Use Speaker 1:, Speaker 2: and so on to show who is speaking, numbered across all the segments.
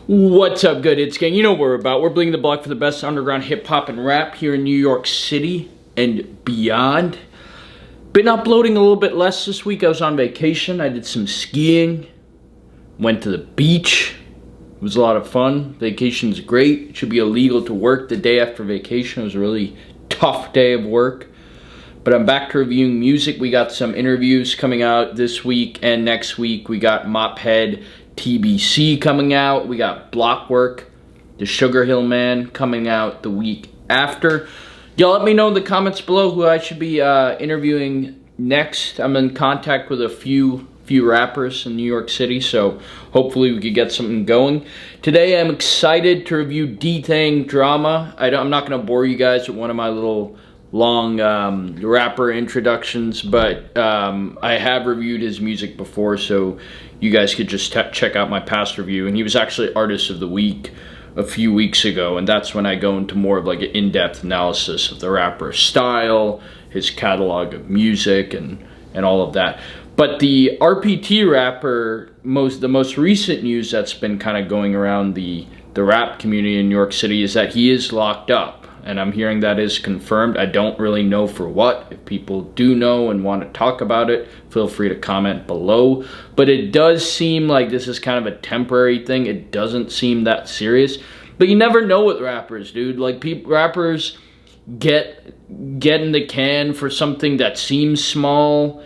Speaker 1: What's up, good hits gang? You know what we're about. We're bleeding the block for the best underground hip-hop and rap here in New York City and beyond. Been uploading a little bit less this week. I was on vacation. I did some skiing. Went to the beach. It was a lot of fun. Vacation's great. It should be illegal to work the day after vacation. It was a really tough day of work. But I'm back to reviewing music. We got some interviews coming out this week and next week. We got Mophead TBC coming out. We got Blockwork, the Sugar Hill Man, coming out the week after. Y'all let me know in the comments below who I should be interviewing next. I'm in contact with a few rappers in New York City, so hopefully we could get something going. Today I'm excited to review Dthang Drama. I'm not going to bore you guys with one of my little long rapper introductions, but I have reviewed his music before, so you guys could just check out my past review. And he was actually Artist of the Week a few weeks ago, and that's when I go into more of like an in-depth analysis of the rapper's style, his catalog of music, and all of that. But the RPT rapper, the most recent news that's been kind of going around the rap community in New York City is that he is locked up. And I'm hearing that is confirmed. I don't really know for what. If people do know and want to talk about it, feel free to comment below. But it does seem like this is kind of a temporary thing. It doesn't seem that serious. But you never know with rappers, dude. Like, rappers get in the can for something that seems small,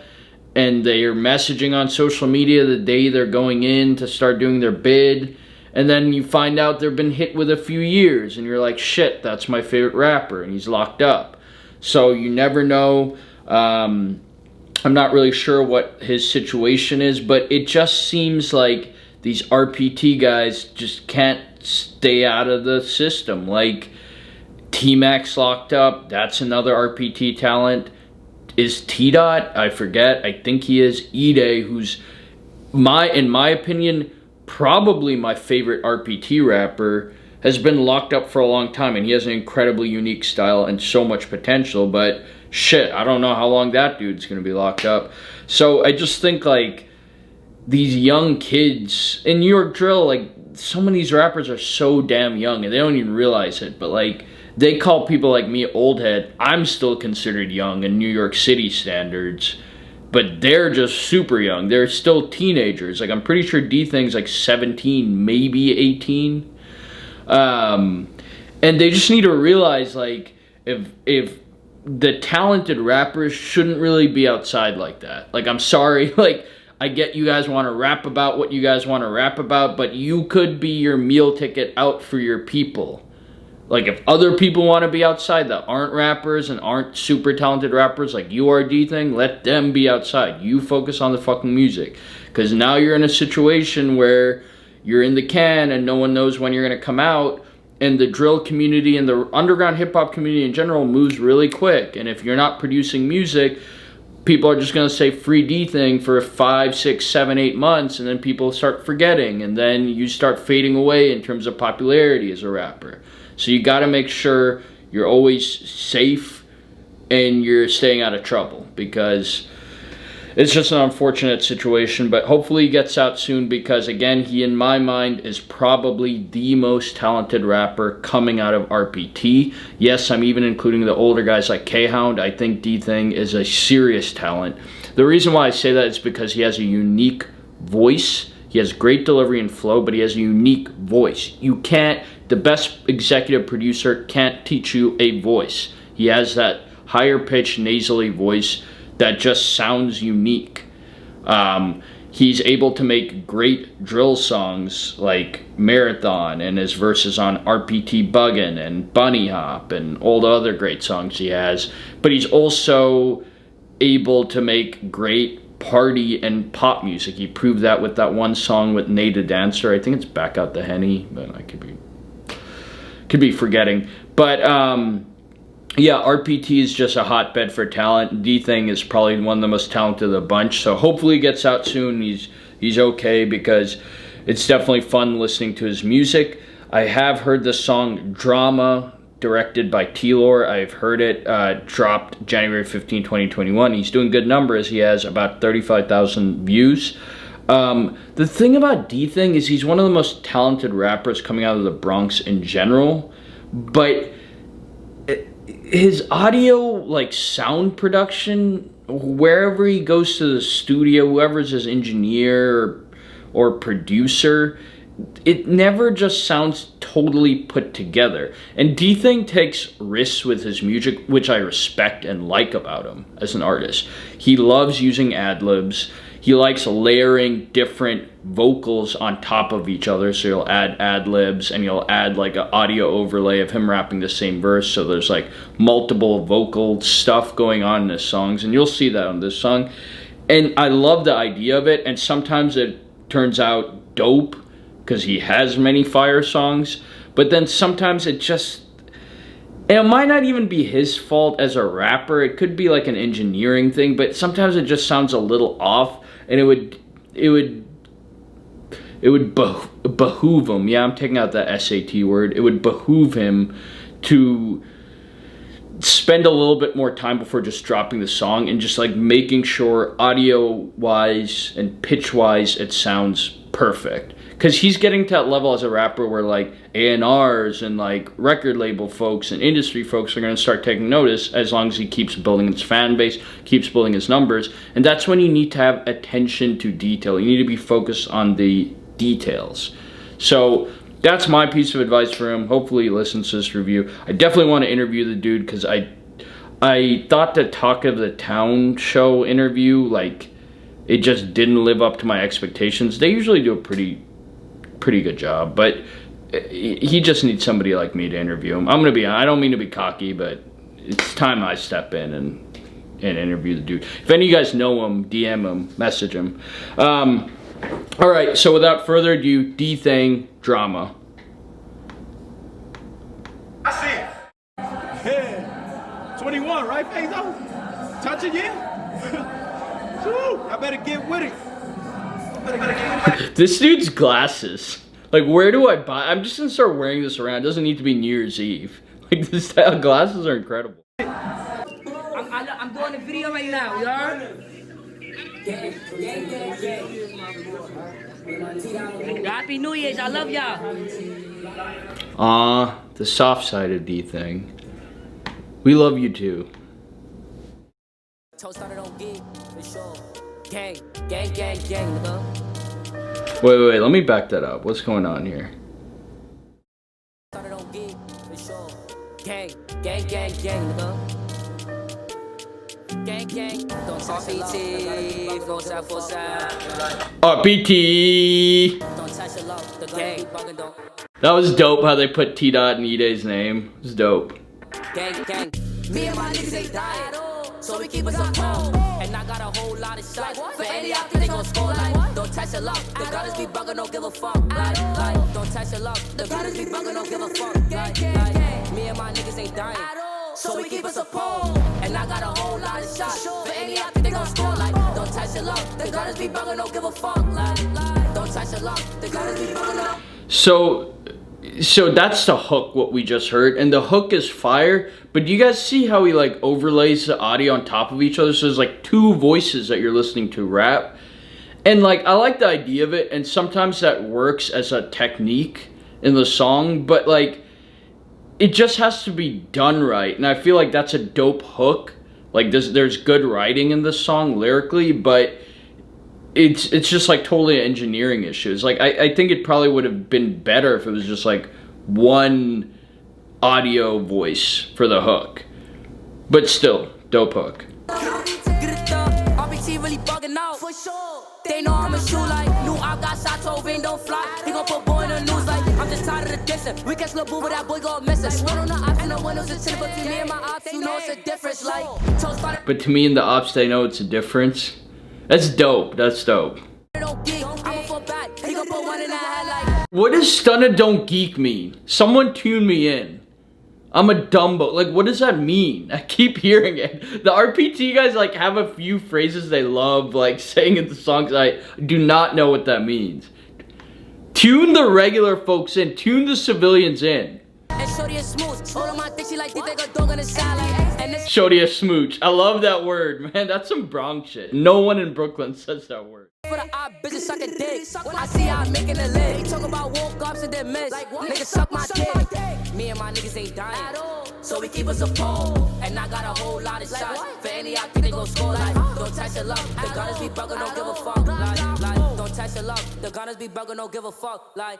Speaker 1: and they're messaging on social media the day they're going in to start doing their bid. And then you find out they've been hit with a few years, and you're like, shit, that's my favorite rapper, and he's locked up. So you never know. I'm not really sure what his situation is, but it just seems like these RPT guys just can't stay out of the system. Like, T-Max locked up, that's another RPT talent. Is T-Dot? I forget. I think he is. Ide, who's, in my opinion, probably my favorite RPT rapper, has been locked up for a long time, and he has an incredibly unique style and so much potential, but shit, I don't know how long that dude's gonna be locked up. So I just think, like, these young kids in New York drill, like, some of these rappers are so damn young and they don't even realize it, but like, they call people like me old head. I'm still considered young in New York City standards, but they're just super young. They're still teenagers. Like, I'm pretty sure Dthang's like 17, maybe 18. And they just need to realize, like, if the talented rappers shouldn't really be outside like that. Like, I'm sorry, like, I get you guys want to rap about what you guys want to rap about, but you could be your meal ticket out for your people. Like, if other people want to be outside that aren't rappers and aren't super talented rappers like you are, Dthang, let them be outside. You focus on the fucking music. Because now you're in a situation where you're in the can and no one knows when you're going to come out. And the drill community and the underground hip-hop community in general moves really quick. And if you're not producing music, people are just going to say free Dthang for 5, 6, 7, 8 months. And then people start forgetting. And then you start fading away in terms of popularity as a rapper. So you got to make sure you're always safe and you're staying out of trouble, because it's just an unfortunate situation. But hopefully he gets out soon, because again, he in my mind is probably the most talented rapper coming out of RPT. Yes, I'm even including the older guys like K-Hound. I think Dthang is a serious talent. The reason why I say that is because he has a unique voice. He has great delivery and flow, but he has a unique voice. The best executive producer can't teach you a voice. He has that higher pitched nasally voice that just sounds unique. He's able to make great drill songs like Marathon and his verses on RPT Buggin' and Bunny Hop and all the other great songs he has. But he's also able to make great party and pop music. He proved that with that one song with Nate the Dancer. I think it's Back Out the Henny, but I could be forgetting. But yeah, RPT is just a hotbed for talent. Dthang is probably one of the most talented of the bunch, so hopefully he gets out soon. He's okay, because it's definitely fun listening to his music. I have heard the song Drama, directed by T-Lore. I've heard it, dropped January 15, 2021. He's doing good numbers. He has about 35,000 views. The thing about Dthang is he's one of the most talented rappers coming out of the Bronx in general, but his audio, like sound production, wherever he goes to the studio, whoever's his engineer or producer, it never just sounds totally put together. And Dthang takes risks with his music, which I respect and like about him as an artist. He loves using ad-libs. He likes layering different vocals on top of each other. So he'll add ad-libs and he'll add like an audio overlay of him rapping the same verse. So there's like multiple vocal stuff going on in his songs. And you'll see that on this song. And I love the idea of it. And sometimes it turns out dope because he has many fire songs. But then sometimes it just... And it might not even be his fault as a rapper. It could be like an engineering thing. But sometimes it just sounds a little off. And it would behoove him. Yeah, I'm taking out that SAT word. It would behoove him to spend a little bit more time before just dropping the song and just like making sure audio-wise and pitch-wise it sounds perfect. Because he's getting to that level as a rapper where like A&Rs and like record label folks and industry folks are going to start taking notice as long as he keeps building his fan base, keeps building his numbers. And that's when you need to have attention to detail. You need to be focused on the details. So that's my piece of advice for him. Hopefully he listens to this review. I definitely want to interview the dude because I thought the Talk of the Town show interview, like, it just didn't live up to my expectations. They usually do a pretty good job, but he just needs somebody like me to interview him. I don't mean to be cocky, but it's time I step in and interview the dude. If any of you guys know him, DM him, message him. All right, so without further ado, Dthang drama.
Speaker 2: I see it. Yeah. 21, right, Fazo? Touch it, yeah? Woo, I better get with it.
Speaker 1: This dude's glasses. Like, where do I buy? I'm just gonna start wearing this around. It doesn't need to be New Year's Eve. Like, this style glasses are incredible.
Speaker 3: I'm doing a video right now, you heard? Happy New Year's, I love y'all.
Speaker 1: The soft side of Dthang. We love you too. Wait, let me back that up. What's going on here? RPT. That was dope how they put T-Dot in Ede's name. It was dope.
Speaker 4: Me and my niggas ain't dying, so we keep us a home. And I got a whole lot of shots. For any out there, they gon' score like. Don't touch your luck. The goddess be bugging, don't give a fuck. Like, don't touch your luck. The goddess be bugging, don't give a fuck. Like, me and my niggas ain't dying, so we keep us a pole. And I got a whole lot of shots. For any out there, they gon' score like. Don't touch your luck. The goddess be bugging, don't give a fuck. Like, don't touch your luck. The goddess be bugging.
Speaker 1: So that's the hook, what we just heard, and the hook is fire. But do you guys see how he like overlays the audio on top of each other? So there's like two voices that you're listening to rap, and like I like the idea of it, and sometimes that works as a technique in the song, but like it just has to be done right. And I feel like that's a dope hook. Like there's good writing in this song lyrically, but it's just like totally an engineering issue. It's like I think it probably would have been better if it was just like one audio voice for the hook. But still, dope hook.
Speaker 4: Really bugging out for sure. They know I'm a shoe like new. I got shots over and don't fly. He gon' put boy in the news like I'm just tired of the distance. We catch little boo, but that boy gon' miss us. Sweat on the ops and the windows are chilling, but to me and my ops, you know it's a difference. Like,
Speaker 1: but to me and the ops, they know it's a difference. That's dope. That's dope. What does stunna don't geek mean? Someone tune me in. I'm a Dumbo. Like, what does that mean? I keep hearing it. The RPT guys, like, have a few phrases they love, like, saying in the songs. I do not know what that means. Tune the regular folks in. Tune the civilians in. Shorty a smooch. I love that word, man. That's some Bronx shit. No one in Brooklyn says that word.
Speaker 4: for the op, bitches sucking dick. I see y'all making a live. They talk about woke ups and then miss. Niggas suck my dick. Me and my niggas ain't dying, so we keep us a pole. And I got a whole lot of shots for any y'all think they gon' score. Like, don't test your luck. The gunners be bugging, don't give a fuck. Like, don't test your luck. The gunners be bugging, don't give a fuck. Like,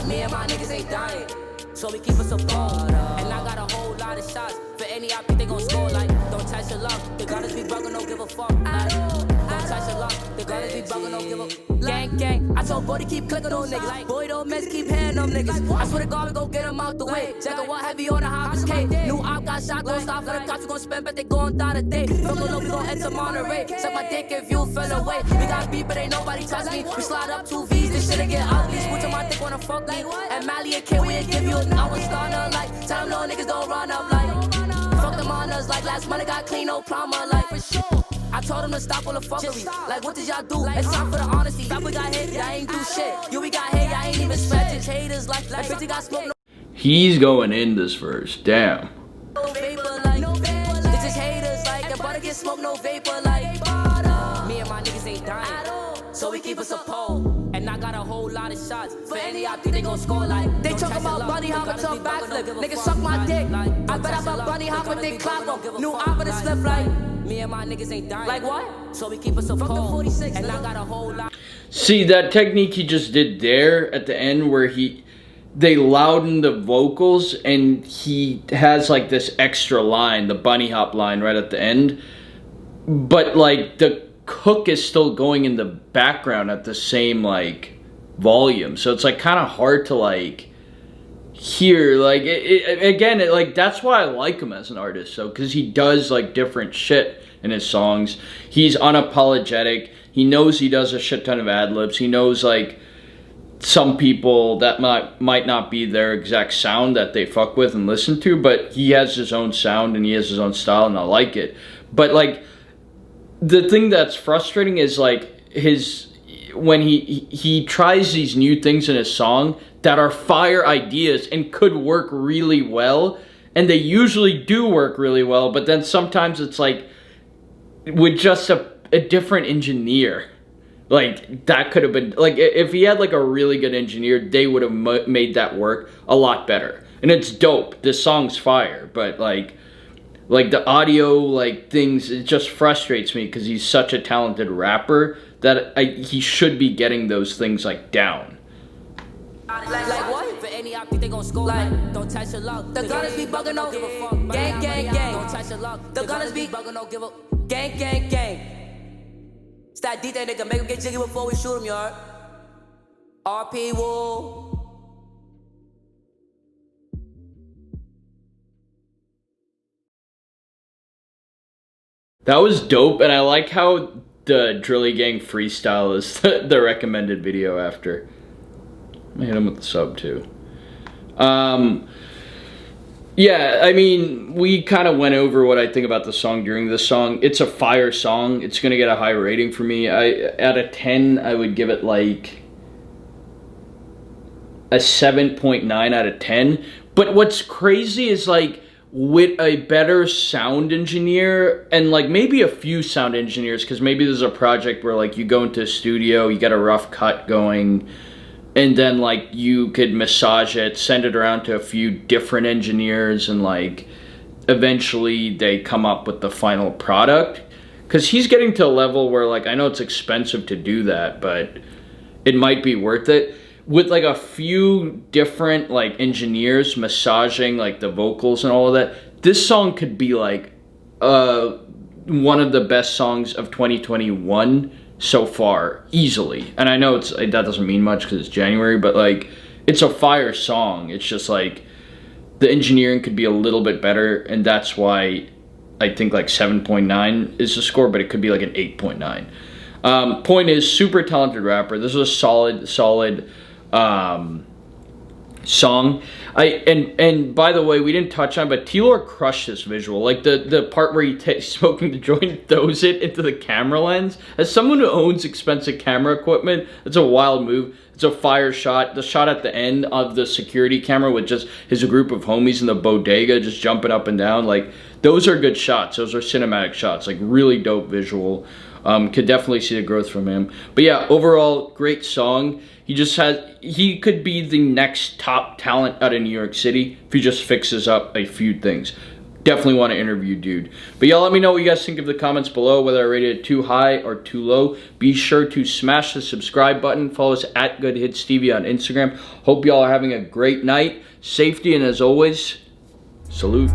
Speaker 4: me and my niggas ain't dying, so we keep us a pole. And I got a whole lot of shots for any y'all think they gon' score. Like, don't test your luck. The gunners be bugging, don't give a fuck. Like, don't test your luck. The gunners be bugging, don't give a gang, gang. I told Bodie keep clicking on niggas. Like, boy, don't mess, keep hitting them niggas. I swear to God, we gon' get them out the way. Check out what heavy on the Hobbs K. New op got shot, don't stop for the cops. We gon' spend, but they gon' die today. From below, we gon' enter Monterey. Suck my dick if you fell away. We got beef, but ain't nobody touch me. We slide up 2 V's, this shit'll get ugly. Switch on my dick, wanna fuck me. And Mally and K, we ain't give you an hour starter. Like, tell them no niggas don't run up like. Fuck them on us, like last month I got clean, no plumber, like for sure. I told them to stop all the fuckery. Like, what did y'all do? It's time for the honesty. Rap, we got hit, y'all ain't do shit. You, we got hit, y'all ain't even scratching. Haters like bitch, you got smoke.
Speaker 1: He's going in this verse. Damn.
Speaker 4: No vapor, like, this is haters, like, your butter get smoke, no vapor, like. Me and my niggas ain't dying, so we keep us a pole. And I got a whole lot of shots for any y'all think they gon' score. Like, they talk about bunny hop until backflip. Niggas suck my dick. I bet I'm a bunny hop and they clap them. New op in the slip, like. Me and my niggas ain't dying. Like what? So we keep us a pole. And I got a whole lot.
Speaker 1: See, that technique he just did there at the end where they louden the vocals and he has like this extra line, the bunny hop line right at the end. But like the hook is still going in the background at the same like volume. So it's like kind of hard to like hear, like like that's why I like him as an artist, so because he does like different shit in his songs. He's unapologetic. He knows he does a shit ton of ad-libs. He knows like some people that might not be their exact sound that they fuck with and listen to, but he has his own sound and he has his own style and I like it. But like the thing that's frustrating is like when he tries these new things in his song that are fire ideas and could work really well, and they usually do work really well, but then sometimes it's like with just a different engineer, like that could have been like if he had like a really good engineer, they would have made that work a lot better. And it's dope, this song's fire, but like the audio like things, it just frustrates me because he's such a talented rapper that he should be getting those things like down.
Speaker 4: Like what? For any op, they gon' score. Like, don't touch your luck. The gunners be bugging, don't give a fuck. Gang, gang, gang. Don't touch your luck. The gunners be bugging, don't give a gang, gang, gang. It's that Dthang nigga, make him get jiggy before we shoot him, y'all. RP Woo.
Speaker 1: That was dope, and I like how the Drilly Gang freestyle is the recommended video after. I'm gonna hit him with the sub too. Yeah, I mean, we kind of went over what I think about the song during this song. It's a fire song. It's gonna get a high rating for me. Out of 10, I would give it like a 7.9 out of 10. But what's crazy is like with a better sound engineer and like maybe a few sound engineers, because maybe there's a project where like you go into a studio, you get a rough cut going, and then like you could massage it, send it around to a few different engineers, and like eventually they come up with the final product. Because he's getting to a level where like I know it's expensive to do that, but it might be worth it. With like a few different like engineers massaging like the vocals and all of that, this song could be like one of the best songs of 2021 so far, easily. And I know that doesn't mean much because it's January, but like it's a fire song. It's just like the engineering could be a little bit better, and that's why I think like 7.9 is the score, but it could be like an 8.9. Point is, super talented rapper. This is a solid song. And by the way, we didn't touch on, but T-Lord crushed this visual. Like the part where he's smoking the joint and throws it into the camera lens. As someone who owns expensive camera equipment, it's a wild move. It's a fire shot. The shot at the end of the security camera with just his group of homies in the bodega just jumping up and down. Like, those are good shots. Those are cinematic shots, like really dope visual. Could definitely see the growth from him. But yeah, overall, great song. He could be the next top talent out of New York City if he just fixes up a few things. Definitely want to interview dude. But y'all let me know what you guys think of the comments below, whether I rated it too high or too low. Be sure to smash the subscribe button. Follow us at GoodhitsTV on Instagram. Hope y'all are having a great night. Safety, and as always, salute.